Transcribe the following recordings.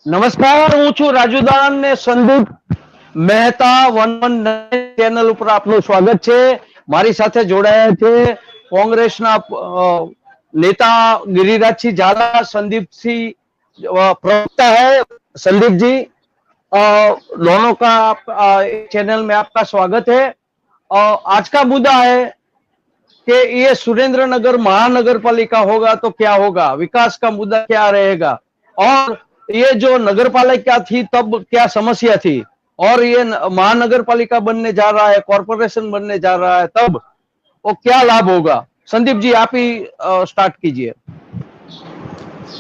નમસ્કાર, હું છું રાજુદાન ને સંદીપ મહેતા 119 ચેનલ ઉપર આપનું સ્વાગત છે। મારી સાથે જોડાયા છે કોંગ્રેસના नेता गिरिराज सिंह झाला। संदीप सिंह प्रवक्ता है। संदीप जी, दोनों का चैनल में आपका स्वागत है। आज का मुद्दा है कि ये सुरेंद्रनगर महानगर पालिका होगा तो क्या होगा, विकास का मुद्दा क्या रहेगा, और ये जो नगर पालिका थी तब क्या समस्या थी, और ये महानगर पालिका बनने जा रहा है, कॉरपोरेशन बनने जा रहा है, तब वो क्या लाभ होगा। संदीप जी, आप ही स्टार्ट कीजिए।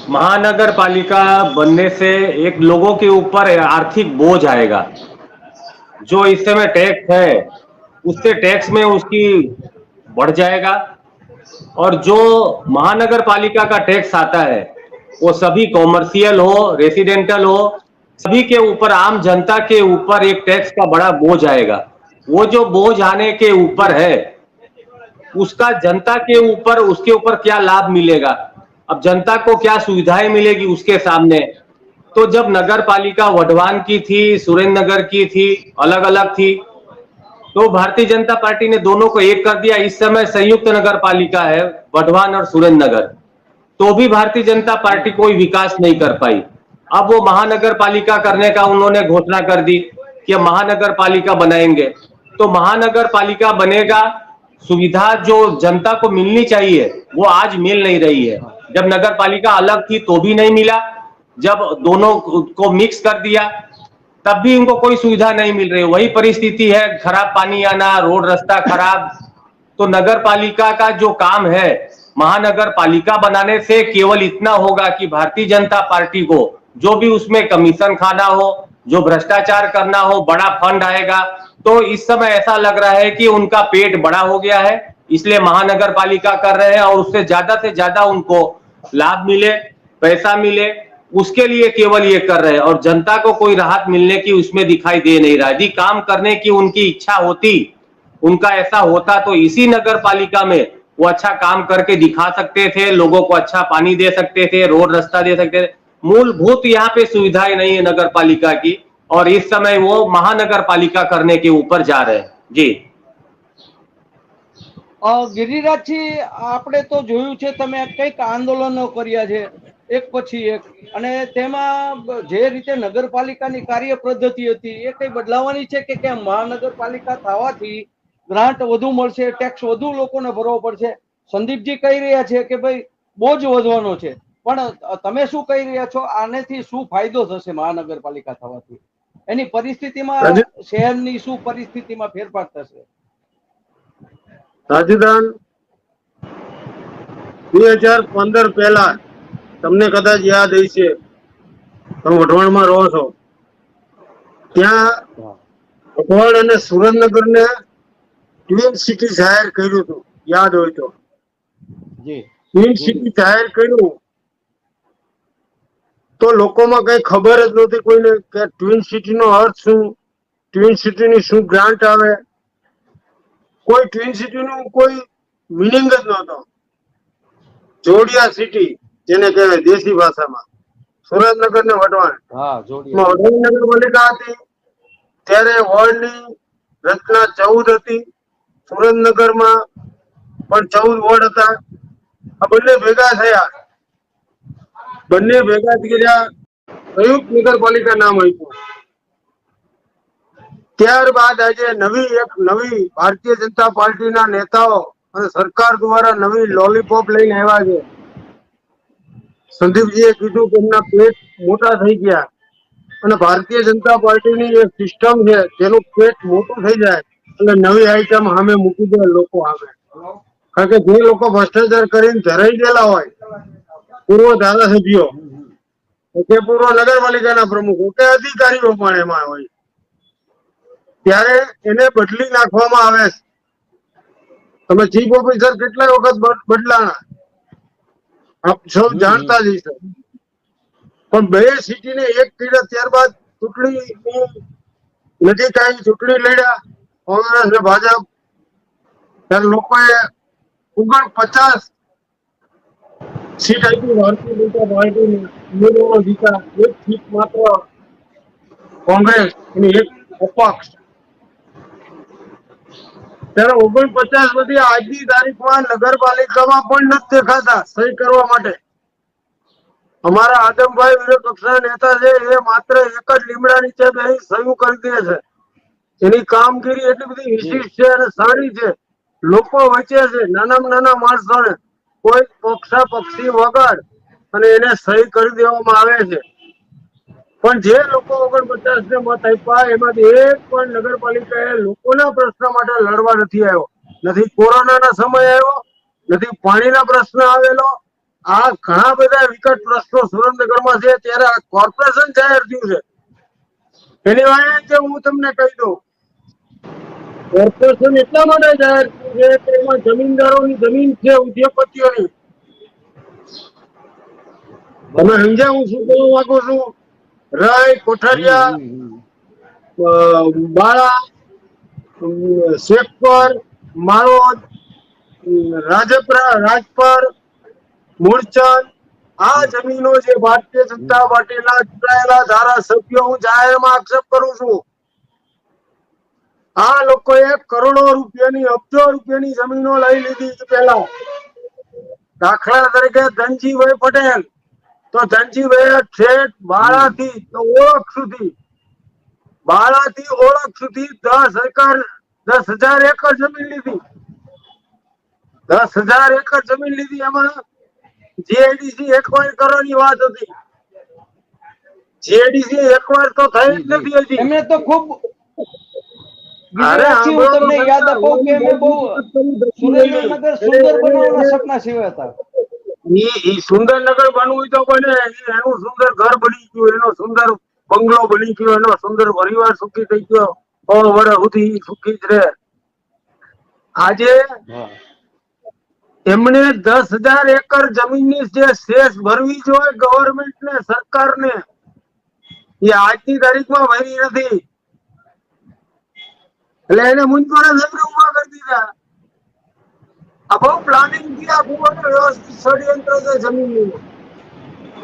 महानगर पालिका बनने से एक लोगों के ऊपर आर्थिक बोझ आएगा। जो इस समय टैक्स है उससे टैक्स में उसकी बढ़ जाएगा, और जो महानगर पालिका का टैक्स आता है वो सभी कॉमर्शियल हो, रेसिडेंटल हो, सभी के ऊपर, आम जनता के ऊपर एक टैक्स का बड़ा बोझ आएगा। वो जो बोझ आने के ऊपर है उसका जनता के ऊपर, उसके ऊपर क्या लाभ मिलेगा, अब जनता को क्या सुविधाएं मिलेगी उसके सामने। तो जब नगर पालिका वढवान की थी, सुरेंद्रनगर की थी, अलग अलग थी, तो भारतीय जनता पार्टी ने दोनों को एक कर दिया। इस समय संयुक्त नगर पालिका है वढवान और सुरेंद्रनगर, तो भी भारतीय जनता पार्टी कोई विकास नहीं कर पाई। अब वो महानगर पालिका करने का उन्होंने घोषणा कर दी कि महानगर पालिका बनाएंगे। तो महानगर पालिका बनेगा, सुविधा जो जनता को मिलनी चाहिए वो आज मिल नहीं रही है। जब नगर पालिका अलग थी तो भी नहीं मिला, जब दोनों को मिक्स कर दिया तब भी उनको कोई सुविधा नहीं मिल रही। वही परिस्थिति है, खराब पानी आना, रोड रास्ता खराब। तो नगर पालिका का जो काम है, महानगर पालिका बनाने से केवल इतना होगा कि भारतीय जनता पार्टी को जो भी उसमें कमीशन खाना हो, जो भ्रष्टाचार करना हो, बड़ा फंड आएगा। तो इस समय ऐसा लग रहा है कि उनका पेट बड़ा हो गया है, इसलिए महानगर पालिका कर रहे हैं, और उससे ज्यादा उनको लाभ मिले, पैसा मिले, उसके लिए केवल ये कर रहे हैं। और जनता को कोई राहत मिलने की उसमें दिखाई दे नहीं रहा है। यदि काम करने की उनकी इच्छा होती, उनका ऐसा होता, तो इसी नगर पालिका में वो अच्छा काम करके दिखा सकते थे, लोगों को अच्छा पानी दे सकते थे, रोड रास्ता दे सकते थे। मूलभूत यहाँ पे सुविधाएं नहीं है नगर पालिका की, और इस समय वो महानगर पालिका करने के ऊपर जा रहे हैं। जी गिरिराजजी, આપણે તો જોયું છે તમે કઈક આંદોલનો કર્યા છે એક પછી એક, અને તેમાં જે રીતે નગરપાલિકાની કાર્ય પદ્ધતિ હતી એ કઈ બદલાવાની છે કે કેમ? મહાનગરપાલિકા થવાથી ગ્રાન્ટ વધુ મળશે, ટેક્સ વધુ લોકોને ભરવો પડશે। સંદીપજી કહી રહ્યા છે કે ભાઈ બોજ વધવાનો છે, પણ તમે શું કહી રહ્યા છો? આનેથી શું ફાયદો થશે મહાનગરપાલિકા થવાથી? એની પરિસ્થિતિમાં, શહેરની શું પરિસ્થિતિમાં ફેરફાર થશે? રાજદાન 2015 પહેલા તમને કદાચ યાદ હશે, તમે વઢવાણમાં રહો છો, ત્યાં વઢવાણ અને સુરેન્દ્રનગરને ટ્વિન સિટી જાહેર કર્યું હતું, યાદ હોય તો। ટ્વિન સિટી જાહેર કર્યું તો લોકોમાં કઈ ખબર જ નહોતી કોઈને કે ટ્વિન સિટીનો અર્થ શું, ટ્વિન સિટીની શું ગ્રાન્ટ આવે, કોઈ ટ્વિન સિટીનું કોઈ મીનિંગ જ નહોતો। જોડિયા સિટી જેને કહેવાય દેશી ભાષામાં, સુરેન્દ્રનગર ને વઢવાણ, વઢવાણ નગરપાલિકા હતી ત્યારે વોર્ડની રચના 14 હતી, સુરેન્દ્રનગરમાં પણ 14 વોર્ડ હતા। આ બંને ભેગા થયા, બંને ભેગા કર્યા, સંયુક્ત નગરપાલિકા નામ આપ્યું। ત્યારબાદ આજે નવી ભારતીય જનતા પાર્ટીના નેતાઓ અને સરકાર દ્વારા નવી લોલીપોપ લઈને આવ્યા છે। સંદીપજીએ કીધું કે એમના પેટ મોટા થઈ ગયા, અને ભારતીય જનતા પાર્ટીની એક સિસ્ટમ છે જેનું પેટ મોટું થઈ જાય એટલે નવી આઈટમ સામે મૂકી દે લોકો સામે। કારણ કે જે લોકો ભ્રષ્ટાચાર કરીને ધરાઈ ગયેલા હોય, પૂર્વ ધારાસભ્યો કે પૂર્વ નગરપાલિકાના પ્રમુખો કે અધિકારીઓ પણ એમાં હોય, ત્યારે એને બદલી નાખવામાં આવે છે। તમે ચીફ ઓફિસર કેટલાય વખત બદલાણા, આપ સૌ જાણતા જ હશો, પણ બે સિટીને એક કર્યા ત્યારબાદ ચૂંટણી નજીક આવી, ચૂંટણી લડ્યા કોંગ્રેસ ને ભાજપ, ત્યારે લોકોએ 49 સીટ આપી ભારતીય જનતા પાર્ટીને। ઉમેદવારો જીતા, એક સીટ માત્ર કોંગ્રેસ અને એક અપક્ષ. ત્યારે 49 માંથી આજની તારીખમાં નગરપાલિકામાં પણ નથી દેખાતા સહી કરવા માટે. અમારા આદમભાઈ વિરોધ પક્ષના નેતા છે, એ માત્ર એક જ લીમડા નીચે બેસી સહી કરી દે છે. એની કામગીરી એટલી બધી વિશિષ્ટ છે અને સારી છે. લોકો વચ્ચે છે, નાનામાં નાના માણસોને કોઈ પક્ષા પક્ષી વગર અને એને સહી કરી દેવામાં આવે છે. પણ જે લોકો 49 ને મત આપ્યા એમાંથી એક પણ નગરપાલિકાએ લોકોના પ્રશ્ન માટે લડવા નથી આવ્યો. નથી કોરોનાના સમય આવ્યો, નથી પાણીના પ્રશ્ન આવેલો. આ ઘણા બધા વિકટ પ્રશ્નો સુરેન્દ્રનગરમાં છે, ત્યારે આ કોર્પોરેશન જાહેર થયું છે. એની વાત છે, હું તમને કહી દઉં, કોર્પોરેશન એટલા માટે જાહેર થયું છે કે એમાં જમીનદારોની જમીન છે, ઉદ્યોગપતિઓની. તમે સમજ્યા હું શું કહેવા માંગુ છું? રાય, કોઠારિયા, બાળા, શેખપર, માળોદ, રાજપરા, રાજપર, મૂળચંદ, આ જમીનો જે ભારતીય જનતા પાર્ટીના ચૂંટાયેલા ધારાસભ્યો, હું જાહેરમાં આક્ષેપ કરું છું, આ લોકોએ કરોડો રૂપિયાની, અબજો રૂપિયાની જમીનો લઈ લીધી પહેલા. દાખલા તરીકે ધનજીભાઈ પટેલ, તો ધનજીભાઈ ઠેઠ બાળાથી તો ઓળખ સુધી, બાળાથી ઓળખ સુધી 10,000 એકર જમીન લીધી. 10,000 એકર જમીન લીધી. એમાં જીઆઈડીસી એક્વાયર કરવાની વાત હતી. જીઆઈડીસી એક્વાયર તો થઈ જ નથી હજી. એમને તો ખૂબ અરે હું તમને યાદ અપાઉં કે એમને બહુ સુરેન્દ્રનગર સુંદર બનાવવાના સપના સેવા હતા. ઈ સુંદરનગર બનવું હોય તો બને. એનું સુંદર ઘર બની ગયું, એનો સુંદર બંગલો બની ગયો, એનો સુંદર પરિવાર સુખી થઈ ગયો. 100 વર્ષ સુધી સુખી જ રહે. આજે એમણે 10,000 એકર જમીનની જે શેષ ભરવી જોઈએ ગવર્મેન્ટ ને, સરકારને, એ આજની તારીખમાં ભરી નથી. એટલે એને મુંજવાના સત્ર ઉભા કરી દીધા. આ બહુ પ્લાનિંગ થી આ બહુ વ્યવસ્થિત ષડયંત્ર છે જમીનનું.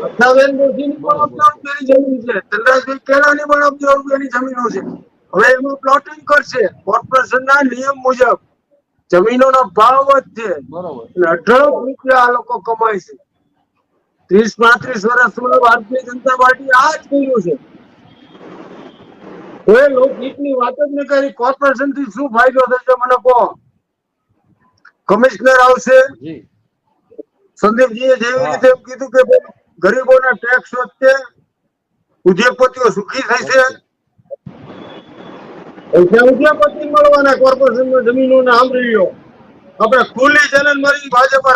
લતાબેન દોશીની પણ અબજો રૂપિયાની જમીન છે, ચંદ્રભાઈ કેળાની પણ અબજો રૂપિયાની જમીનો છે. હવે એમાં પ્લોટિંગ કરશે કોર્પોરેશનના નિયમ મુજબ. જમીનોનો ભાવ વધશે, બરોબર, અઢળક રૂપિયા આ લોકો કમાય છે. 30-35 વર્ષમાં ભારતીય જનતા પાર્ટી આ જ કર્યું છે. કોઈ લોકહિતની વાત જ નહીં કરી. કોર્પોરેશન થી શું ફાયદો થશે મને કહો? કમિશનર આવશે, સંદીપજીએ જેવી રીતે કીધું કે ગરીબોના ટેક્સ વધશે, ઉદ્યોગપતિઓ સુખી થશે. ઉદ્યોગપતિ મળવાના કોર્પોરેશનમાં જમીનો ને સાંભળી લો. આપણે ખુલ્લી ચેનલ મારી ભાજપ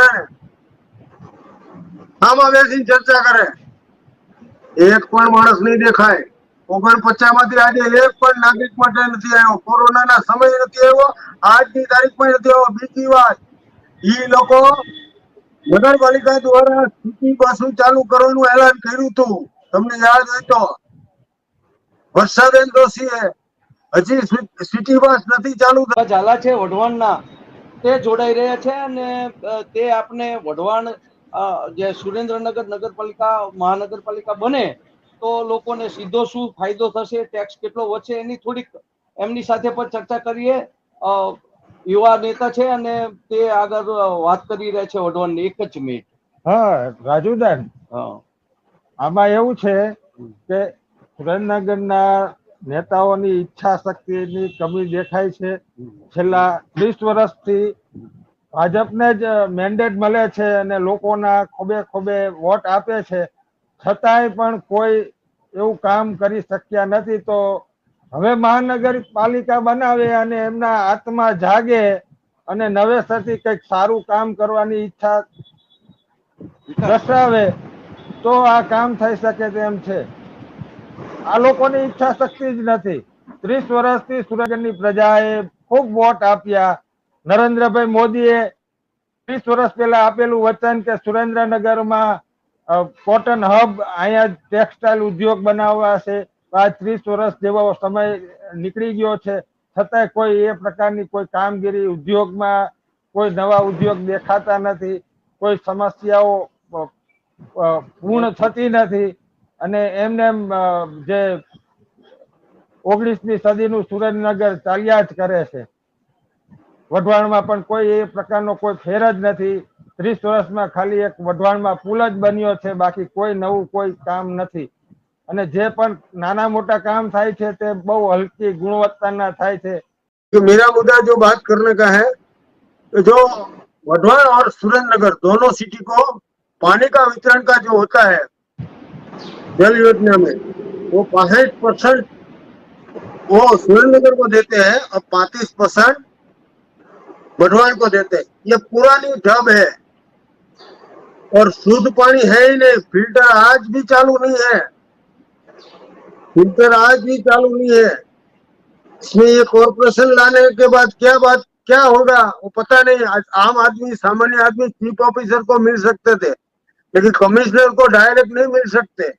આમાં બેસીને ચર્ચા કરે. એક પણ માણસ નહીં દેખાય. 49 માંથી આજે એક પણ નાગરિક માટે નથી આવ્યો. કોરોનાના સમય નથી આવ્યો, આજની તારીખમાં નથી આવ્યો. બીજી વાત, ઈ લોકો નગરપાલિકા દ્વારા સિટી બસો ચાલુ કરવાનું એલાન કર્યું હતું, તમને યાદ હોય તો. વર્ષાબેન દોશીએ હજી સિટી બસ નથી ચાલુ. ઝાલા છે વઢવાણના, તે જોડાઈ રહ્યા છે અને તે આપણે વઢવાણ જે સુરેન્દ્રનગર નગરપાલિકા મહાનગરપાલિકા બને તો લોકોને સીધો શું ફાયદો થશે, ટેક્સ કેટલો વધશે, એની થોડીક એમની સાથે પણ ચર્ચા કરીએ. યુવા નેતા છે અને તે આગળ વાત કરી રહ્યા છે વઢવાણની. એક જ મિનિટ. હા રાજુદાન, હા, આમાં એવું છે કે સુરેન્દ્રનગરના નેતાઓની ઈચ્છા શક્તિની કમી દેખાય છે. છેલ્લા 30 વર્ષથી ભાજપને જ મેન્ડેટ મળે છે અને લોકોના ખોબે ખોબે વોટ આપે છે, છતાંય પણ કોઈ એવું કામ કરી શક્યા નથી. તો હવે મહાનગરપાલિકા બનાવે અને એમના આત્મા જાગે અને નવેસરથી કંઈક સારું કામ કરવાની ઈચ્છા દર્શાવે તો આ કામ થઈ શકે તેમ છે. આ લોકોની ઈચ્છા શક્તિ જ નથી. 30 વર્ષથી સુરેન્દ્રનગરની પ્રજાએ ખૂબ વોટ આપ્યા. નરેન્દ્રભાઈ મોદીએ 30 વર્ષ પહેલા આપેલું વચન કે સુરેન્દ્રનગરમાં કોટન હબ, અહીંયા ટેક્સટાઇલ ઉદ્યોગ બનાવવા છે. આ 30 વર્ષ જેવો સમય નીકળી ગયો છે, છતાંય કોઈ એ પ્રકારની કોઈ કામગીરી ઉદ્યોગમાં કોઈ નવા ઉદ્યોગ દેખાતા નથી. કોઈ સમસ્યાઓ પૂર્ણ થતી નથી અને એમને એમ જે 19મી સદીનું સુરેન્દ્રનગર ચાલ્યા જ કરે છે. વઢવાણમાં પણ કોઈ એ પ્રકારનો કોઈ ફેર જ નથી. 30 વર્ષમાં ખાલી એક વઢવાણમાં પુલ જ બન્યો છે, બાકી કોઈ નવું કોઈ કામ નથી. અને જે પણ નાના મોટા કામ થાય છે તે બહુ હલકી ગુણવત્તાના થાય છે. कि मेरा मुद्दा जो बात करने का है, जो वढवाण और सुरेंद्रनगर दोनों सिटी को पानी का वितरण का जो होता है जल योजना में, वो 65% वो सुरेंद्रनगर को देते हैं और 35% वढवाण को देते हैं. ये पुरानी ढब है और शुद्ध पानी है ही नहीं. फिल्टर आज भी चालू नहीं है, फिल्टर आज भी चालू नहीं है. इसमें ये कॉर्पोरेशन लाने के बाद क्या होगा वो पता नहीं. आम आदमी, सामान्य आदमी चीफ ऑफिसर को मिल सकते थे, लेकिन कमिश्नर को डायरेक्ट नहीं मिल सकते.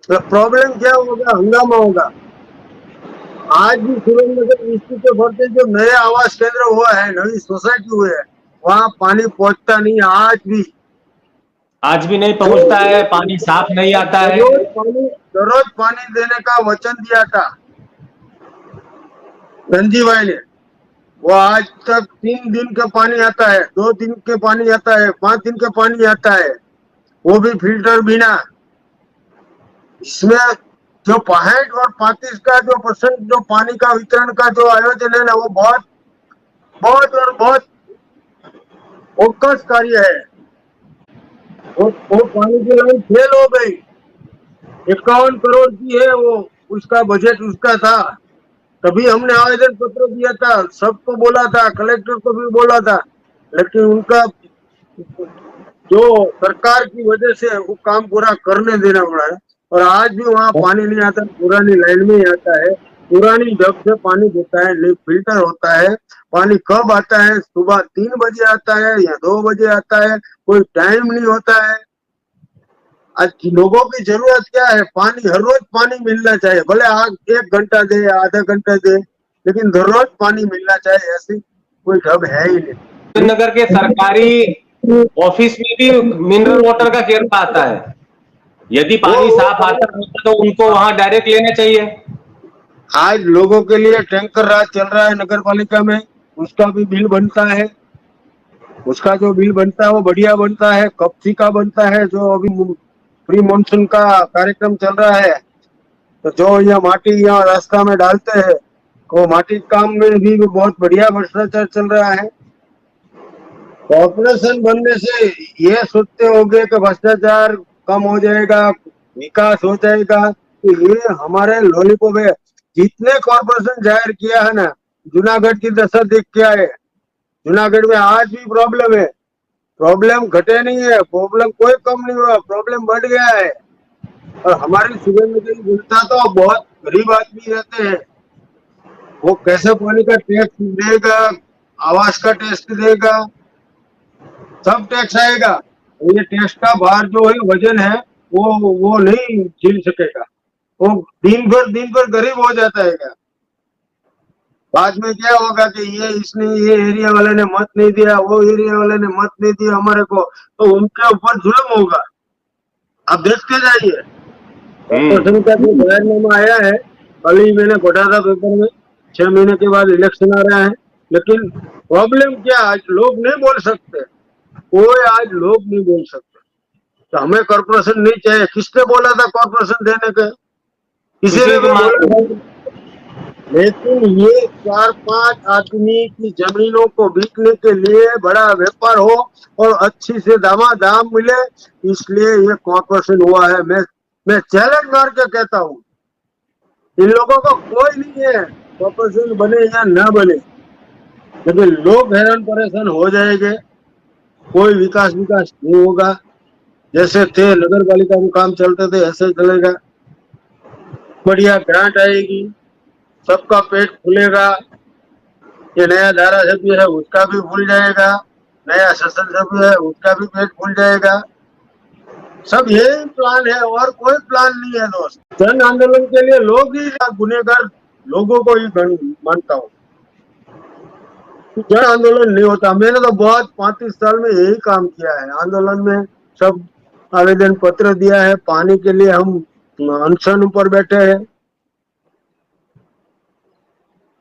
तो प्रॉब्लम क्या होगा? हंगामा होगा. आज भी सुरेंद्रनगर डिस्ट्रिक्ट के फरते जो नए आवास केंद्र हुआ है, नई सोसाइटी हुई है, वहाँ पानी पहुंचता नहीं. आज भी नहीं पहुंचता है, पानी साफ नहीं आता है. दररोज पानी देने का वचन दिया था रणजी भाई ने. वो आज तक 3 दिन का पानी आता है, 2 दिन के पानी आता है, 5 दिन का पानी आता है, वो भी फिल्टर बिना. इसमें जो 65 और 35 का जो % जो पानी का वितरण का जो आयोजन है ना, वो बहुत बहुत और बहुत फोकस कार्य है. वो पानी की लाइन फेल हो गई. 51 करोड़ की है वो, उसका बजट उसका था. तभी हमने आवेदन पत्र दिया था, सबको बोला था, कलेक्टर को भी बोला था, लेकिन उनका जो सरकार की वजह से वो काम पूरा करने देना पड़ा है. और आज भी वहाँ पानी नहीं आता, पुरानी लाइन में ही आता है. पुरानी ढब से पानी देता है, नहीं फिल्टर होता है. पानी कब आता है? सुबह 3 बजे आता है या 2 बजे आता है, कोई टाइम नहीं होता है. आज लोगों की जरूरत क्या है? पानी. हर रोज पानी मिलना चाहिए, भले आग 1 घंटा दे, आधा घंटा दे, लेकिन हर रोज पानी मिलना चाहिए. ऐसी कोई ढब है ही नहीं. नगर के सरकारी ऑफिस में भी मिनरल वाटर का केरला आता है. यदि पानी साफ आता है तो उनको वहां डायरेक्ट लेना चाहिए. आज लोगों के लिए टैंकर राज चल रहा है नगर पालिका में, उसका भी बिल बनता है. उसका जो बिल बनता है वो बढ़िया बनता है, कपसी का बनता है. जो अभी प्री मानसून का कार्यक्रम चल रहा है, तो जो यहाँ माटी यहाँ रास्ता में डालते हैं, वो माटी काम में भी बहुत बढ़िया भ्रष्टाचार चल रहा है. कॉर्पोरेशन बनने से ये सोचते होंगे कि भ्रष्टाचार कम हो जाएगा, विकास हो जाएगा. तो ये हमारे लॉलीपॉप है. जितने कॉर्पोरेशन जाहिर किया है ना, जूनागढ़ की दशा देख के आए. जूनागढ़ में आज भी प्रॉब्लम है. प्रॉब्लम घटे नहीं है, प्रॉब्लम कोई कम नहीं हुआ, प्रॉब्लम बढ़ गया है. और हमारी सुरेंद्रनगर की जनता तो बहुत गरीब आदमी रहते हैं. वो कैसे पानी का टैक्स देगा, आवास का टैक्स देगा, सब टैक्स आएगा. ये टैक्स का भार जो है, वजन है, वो नहीं झेल सकेगा. वो दिन भर गरीब हो जाता है. क्या बाद में क्या होगा कि इसने ये एरिया वाले ने मत नहीं दिया, वो एरिया वाले ने मत नहीं दिया हमारे को, तो उनके ऊपर जुल्म होगा. आप देखते जाइए. कॉर्पोरेशन का जो जाहिरनामा आया है, कल ही मैंने पढ़ा था पेपर में, 6 महीने के बाद इलेक्शन आ रहा है. लेकिन प्रॉब्लम क्या, आज लोग नहीं बोल सकते. कोई आज लोग नहीं बोल सकते. तो हमें कॉर्पोरेशन नहीं चाहिए. किसने बोला था कॉर्पोरेशन देने का? किसी ने भी बोला. लेकिन ये 4-5 आदमी की जमीनों को बिकने के लिए बड़ा व्यापार हो और अच्छी से दाम मिले, इसलिए ये कॉर्पोरेशन हुआ है. मैं चैलेंज मार के कहता हूँ, इन लोगों को कोई नहीं है, कॉर्पोरेशन बने या न बने, लेकिन लोग हैरान परेशान हो जाएंगे. कोई विकास नहीं होगा. जैसे थे नगर पालिका में काम चलते थे, ऐसे ही चलेगा. बढ़िया ग्रांट आएगी, सबका पेट खुलेगा. ये नया धारासभ्य है उसका भी खुल जाएगा, नया शासन सभ्य है उसका भी पेट खुल जाएगा. सब यही प्लान है और कोई प्लान नहीं है दोस्त. जन आंदोलन के लिए लोग ही गुनहगार लोगों को ही मानता हूँ. जन आंदोलन नहीं होता. मैंने तो बहुत 35 साल में यही काम किया है. आंदोलन में सब आवेदन पत्र दिया है। पानी के लिए हम अनशन पर बैठे हैं।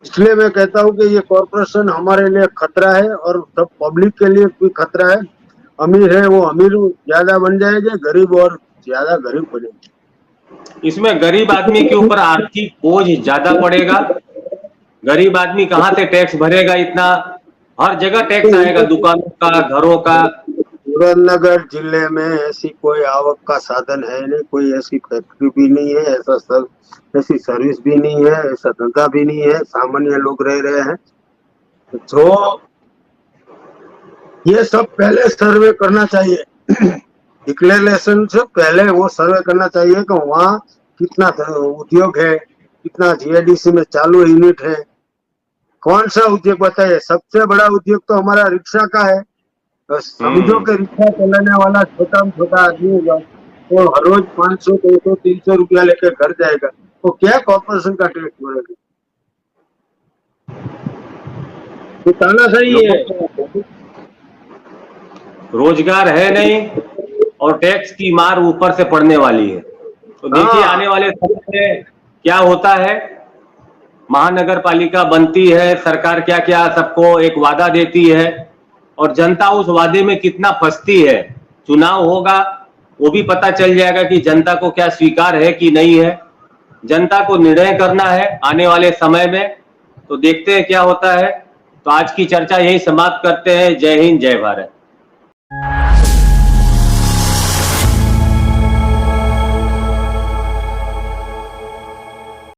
इसलिए मैं कहता हूँ कि ये कॉरपोरेशन हमारे लिए खतरा है और सब पब्लिक के लिए भी खतरा है। अमीर है वो अमीर ज्यादा बन जाएंगे, गरीब और ज्यादा गरीब बनेंगे। इसमें गरीब आदमी के ऊपर आर्थिक बोझ ज्यादा पड़ेगा। गरीब आदमी कहाँ से टैक्स भरेगा इतना? हर जगह टैक्स आएगा, दुकानों का, घरों का। सुरेंद्रनगर जिले में ऐसी कोई आवक का साधन है नहीं, कोई ऐसी फैक्ट्री भी नहीं है, ऐसी सर्विस भी नहीं है, ऐसा धंधा भी नहीं है। सामान्य लोग रह रहे हैं। तो ये सब पहले सर्वे करना चाहिए। डिक्लेरेशन से पहले वो सर्वे करना चाहिए कि वहाँ कितना उद्योग है, कितना जीआईडीसी में चालू यूनिट है, कौन सा उद्योग बताइए। सबसे बड़ा उद्योग तो हमारा रिक्शा का है। तो समझो कि रिक्शा चलाने वाला छोटा में छोटा आदमी होगा, तो हर रोज 500, 200, 300 रुपया लेकर घर जाएगा, तो क्या कॉर्पोरेशन का टैक्स भरेगा? तो तानाशाही है। रोजगार है नहीं और टैक्स की मार ऊपर से पड़ने वाली है। तो देखिए आने वाले समय में क्या होता है। महानगर पालिका बनती है, सरकार क्या क्या सबको एक वादा देती है और जनता उस वादे में कितना फंसती है। चुनाव होगा, वो भी पता चल जाएगा कि जनता को क्या स्वीकार है कि नहीं है। जनता को निर्णय करना है आने वाले समय में। तो देखते हैं क्या होता है। तो आज की चर्चा यही समाप्त करते हैं। जय हिंद, जय भारत।